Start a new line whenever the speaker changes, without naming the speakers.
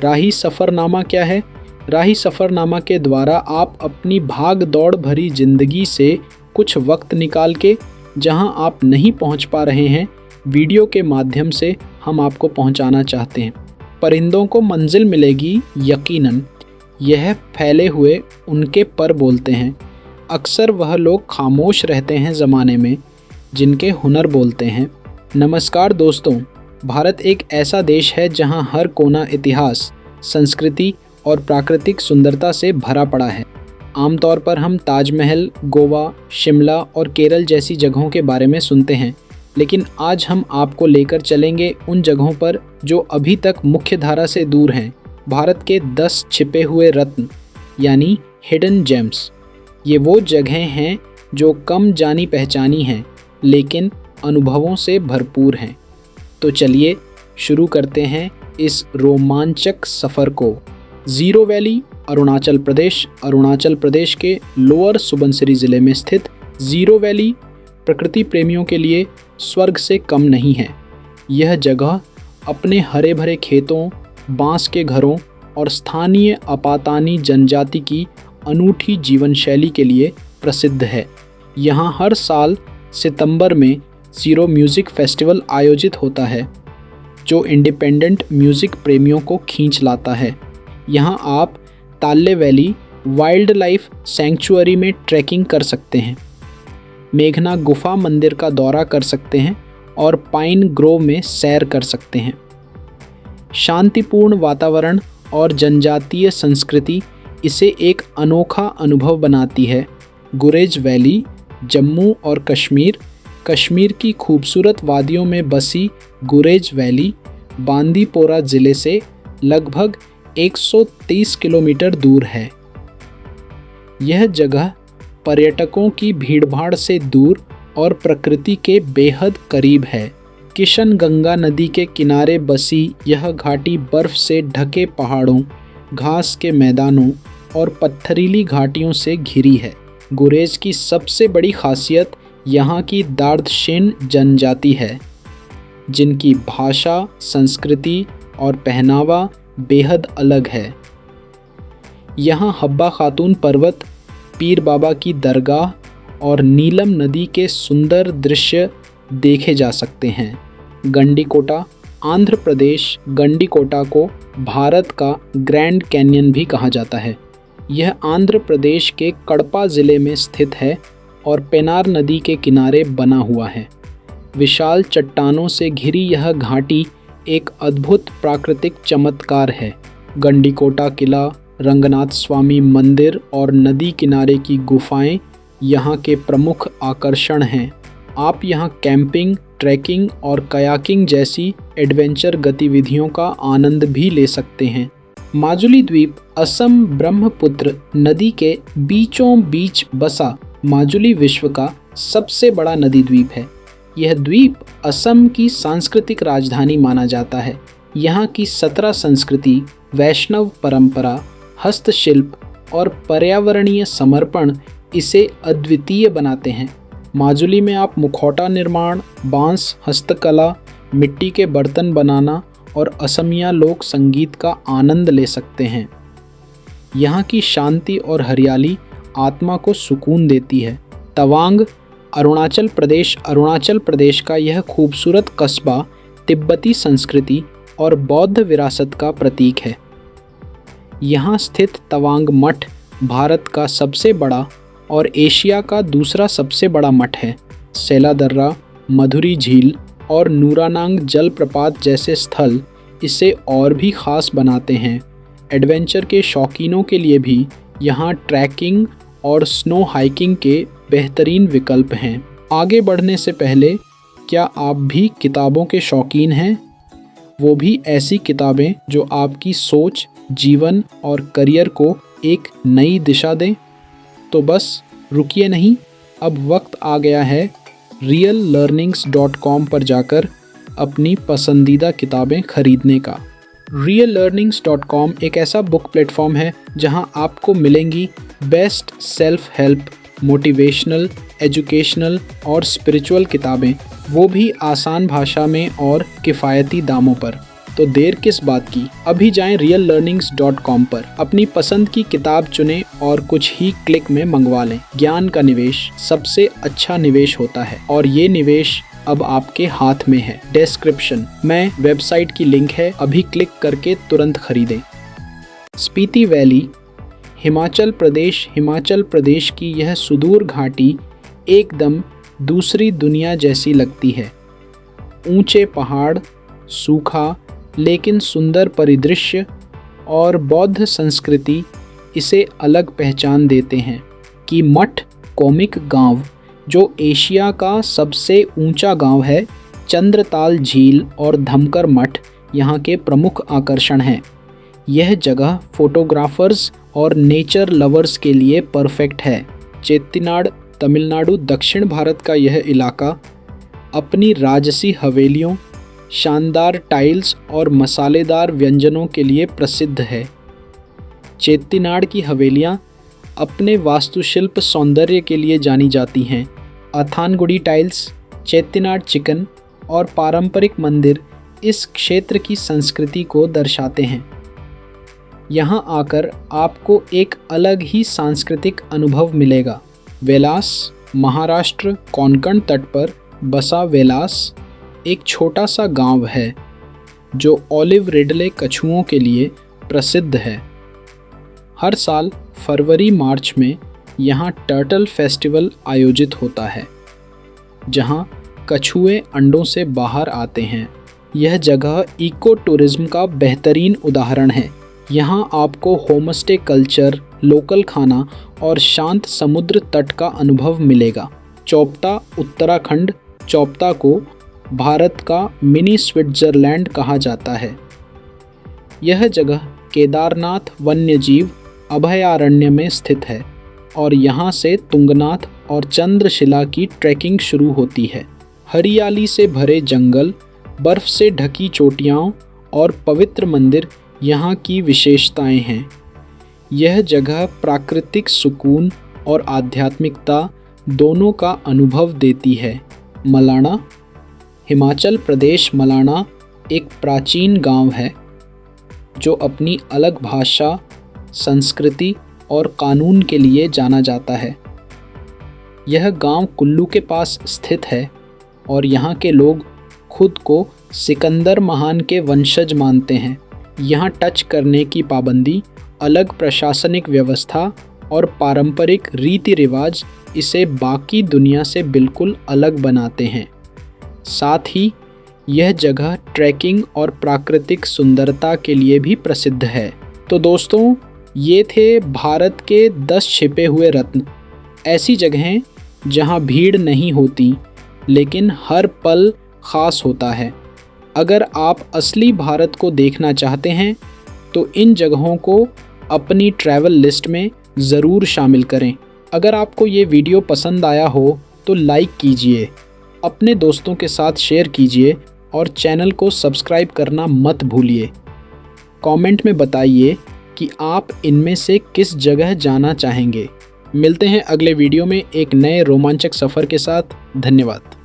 राही सफ़रनामा क्या है? राही सफ़रनामा के द्वारा आप अपनी भाग दौड़ भरी ज़िंदगी से कुछ वक्त निकाल के जहां आप नहीं पहुंच पा रहे हैं, वीडियो के माध्यम से हम आपको पहुंचाना चाहते हैं। परिंदों को मंजिल मिलेगी यकीनन, यह फैले हुए उनके पर बोलते हैं। अक्सर वह लोग खामोश रहते हैं ज़माने में जिनके हुनर बोलते हैं। नमस्कार दोस्तों, भारत एक ऐसा देश है जहां हर कोना इतिहास, संस्कृति और प्राकृतिक सुंदरता से भरा पड़ा है। आमतौर पर हम ताजमहल, गोवा, शिमला और केरल जैसी जगहों के बारे में सुनते हैं, लेकिन आज हम आपको लेकर चलेंगे उन जगहों पर जो अभी तक मुख्य धारा से दूर हैं। भारत के 10 छिपे हुए रत्न यानी हिडन जेम्स। ये वो जगहें हैं जो कम जानी पहचानी हैं, लेकिन अनुभवों से भरपूर हैं। तो चलिए शुरू करते हैं इस रोमांचक सफ़र को। ज़ीरो वैली, अरुणाचल प्रदेश के लोअर सुबनसिरी ज़िले में स्थित ज़ीरो वैली प्रकृति प्रेमियों के लिए स्वर्ग से कम नहीं है। यह जगह अपने हरे भरे खेतों, बांस के घरों और स्थानीय अपातानी जनजाति की अनूठी जीवन शैली के लिए प्रसिद्ध है। यहाँ हर साल सितंबर में ज़ीरो म्यूज़िक फेस्टिवल आयोजित होता है, जो इंडिपेंडेंट म्यूज़िक प्रेमियों को खींच लाता है। यहाँ आप ताल्ले वैली वाइल्ड लाइफ सैंक्चुअरी में ट्रैकिंग कर सकते हैं, मेघना गुफा मंदिर का दौरा कर सकते हैं और पाइन ग्रोव में सैर कर सकते हैं। शांतिपूर्ण वातावरण और जनजातीय संस्कृति इसे एक अनोखा अनुभव बनाती है। गुरेज वैली, जम्मू और कश्मीर की खूबसूरत वादियों में बसी गुरेज वैली बांदीपोरा ज़िले से लगभग 130 किलोमीटर दूर है। यह जगह पर्यटकों की भीड़भाड़ से दूर और प्रकृति के बेहद करीब है। किशनगंगा नदी के किनारे बसी यह घाटी बर्फ़ से ढके पहाड़ों, घास के मैदानों और पत्थरीली घाटियों से घिरी है। गुरेज की सबसे बड़ी खासियत यहाँ की दार्दशेन जनजाति है, जिनकी भाषा, संस्कृति और पहनावा बेहद अलग है। यहाँ हब्बा खातून पर्वत, पीर बाबा की दरगाह और नीलम नदी के सुंदर दृश्य देखे जा सकते हैं। गंडीकोटा, आंध्र प्रदेश। गंडीकोटा को भारत का ग्रैंड कैन्यन भी कहा जाता है। यह आंध्र प्रदेश के कड़पा ज़िले में स्थित है और पेनार नदी के किनारे बना हुआ है। विशाल चट्टानों से घिरी यह घाटी एक अद्भुत प्राकृतिक चमत्कार है। गंडीकोटा किला, रंगनाथ स्वामी मंदिर और नदी किनारे की गुफाएं यहाँ के प्रमुख आकर्षण हैं। आप यहाँ कैंपिंग, ट्रैकिंग और कयाकिंग जैसी एडवेंचर गतिविधियों का आनंद भी ले सकते हैं। माजुली द्वीप असम ब्रह्मपुत्र नदी के बीचों बीच बसा माजुली विश्व का सबसे बड़ा नदी द्वीप है। यह द्वीप असम की सांस्कृतिक राजधानी माना जाता है। यहाँ की 17 संस्कृति, वैष्णव परंपरा, हस्तशिल्प और पर्यावरणीय समर्पण इसे अद्वितीय बनाते हैं। माजुली में आप मुखौटा निर्माण, बांस, हस्तकला, मिट्टी के बर्तन बनाना और असमिया लोक संगीत का आनंद ले सकते हैं। यहाँ की शांति और हरियाली आत्मा को सुकून देती है। तवांग, अरुणाचल प्रदेश का यह खूबसूरत कस्बा तिब्बती संस्कृति और बौद्ध विरासत का प्रतीक है। यहाँ स्थित तवांग मठ भारत का सबसे बड़ा और एशिया का दूसरा सबसे बड़ा मठ है। सेला दर्रा, मधुरी झील और नूरानांग जलप्रपात जैसे स्थल इसे और भी ख़ास बनाते हैं। एडवेंचर के शौकीनों के लिए भी यहाँ ट्रैकिंग और स्नो हाइकिंग के बेहतरीन विकल्प हैं। आगे बढ़ने से पहले, क्या आप भी किताबों के शौकीन हैं? वो भी ऐसी किताबें जो आपकी सोच, जीवन और करियर को एक नई दिशा दें? तो बस रुकिए नहीं, अब वक्त आ गया है reallearnings.com पर जाकर अपनी पसंदीदा किताबें खरीदने का। reallearnings.com एक ऐसा बुक प्लेटफॉर्म है जहां आपको मिलेंगी best self help, motivational, educational और स्पिरिचुअल किताबें, वो भी आसान भाषा में और किफ़ायती दामों पर। तो देर किस बात की, अभी जाएं reallearnings.com पर, अपनी पसंद की किताब चुनें और कुछ ही क्लिक में मंगवा लें। ज्ञान का निवेश सबसे अच्छा निवेश होता है और ये निवेश अब आपके हाथ में है। डिस्क्रिप्शन में वेबसाइट की लिंक है, अभी क्लिक करके तुरंत खरीदें। स्पीति वैली हिमाचल प्रदेश की यह सुदूर घाटी एकदम दूसरी दुनिया जैसी लगती है। ऊंचे पहाड़, सूखा लेकिन सुंदर परिदृश्य और बौद्ध संस्कृति इसे अलग पहचान देते हैं कि मठ कॉमिक गांव, जो एशिया का सबसे ऊंचा गांव है, चंद्रताल झील और धमकर मठ यहाँ के प्रमुख आकर्षण हैं। यह जगह फोटोग्राफर्स और नेचर लवर्स के लिए परफेक्ट है। चेट्टीनाड तमिलनाडु दक्षिण भारत का यह इलाका अपनी राजसी हवेलियों, शानदार टाइल्स और मसालेदार व्यंजनों के लिए प्रसिद्ध है। चेट्टीनाड की हवेलियाँ अपने वास्तुशिल्प सौंदर्य के लिए जानी जाती हैं। अथानगुडी टाइल्स, चेट्टीनाड चिकन और पारंपरिक मंदिर इस क्षेत्र की संस्कृति को दर्शाते हैं। यहाँ आकर आपको एक अलग ही सांस्कृतिक अनुभव मिलेगा। वेलास महाराष्ट्र कोंकण तट पर बसा वेलास एक छोटा सा गांव है जो ऑलिव रिडले कछुओं के लिए प्रसिद्ध है। हर साल फरवरी मार्च में यहाँ टर्टल फेस्टिवल आयोजित होता है, जहाँ कछुए अंडों से बाहर आते हैं। यह जगह इको टूरिज्म का बेहतरीन उदाहरण है। यहाँ आपको होमस्टे कल्चर, लोकल खाना और शांत समुद्र तट का अनुभव मिलेगा। चोपता उत्तराखंड, चोपता को भारत का मिनी स्विट्जरलैंड कहा जाता है। यह जगह केदारनाथ वन्यजीव अभयारण्य में स्थित है और यहाँ से तुंगनाथ और चंद्रशिला की ट्रैकिंग शुरू होती है। हरियाली से भरे जंगल, बर्फ से ढकी चोटियाँ और पवित्र मंदिर यहाँ की विशेषताएं हैं। यह जगह प्राकृतिक सुकून और आध्यात्मिकता दोनों का अनुभव देती है। मलाणा हिमाचल प्रदेश मलाणा एक प्राचीन गांव है जो अपनी अलग भाषा, संस्कृति और कानून के लिए जाना जाता है। यह गांव कुल्लू के पास स्थित है और यहाँ के लोग खुद को सिकंदर महान के वंशज मानते हैं। यहाँ टच करने की पाबंदी, अलग प्रशासनिक व्यवस्था और पारंपरिक रीति रिवाज इसे बाकी दुनिया से बिल्कुल अलग बनाते हैं। साथ ही यह जगह ट्रैकिंग और प्राकृतिक सुंदरता के लिए भी प्रसिद्ध है। तो दोस्तों, ये थे भारत के 10 छिपे हुए रत्न, ऐसी जगहें जहां भीड़ नहीं होती लेकिन हर पल ख़ास होता है। अगर आप असली भारत को देखना चाहते हैं तो इन जगहों को अपनी ट्रैवल लिस्ट में ज़रूर शामिल करें। अगर आपको ये वीडियो पसंद आया हो तो लाइक कीजिए, अपने दोस्तों के साथ शेयर कीजिए और चैनल को सब्सक्राइब करना मत भूलिए। कमेंट में बताइए कि आप इनमें से किस जगह जाना चाहेंगे। मिलते हैं अगले वीडियो में एक नए रोमांचक सफ़र के साथ। धन्यवाद।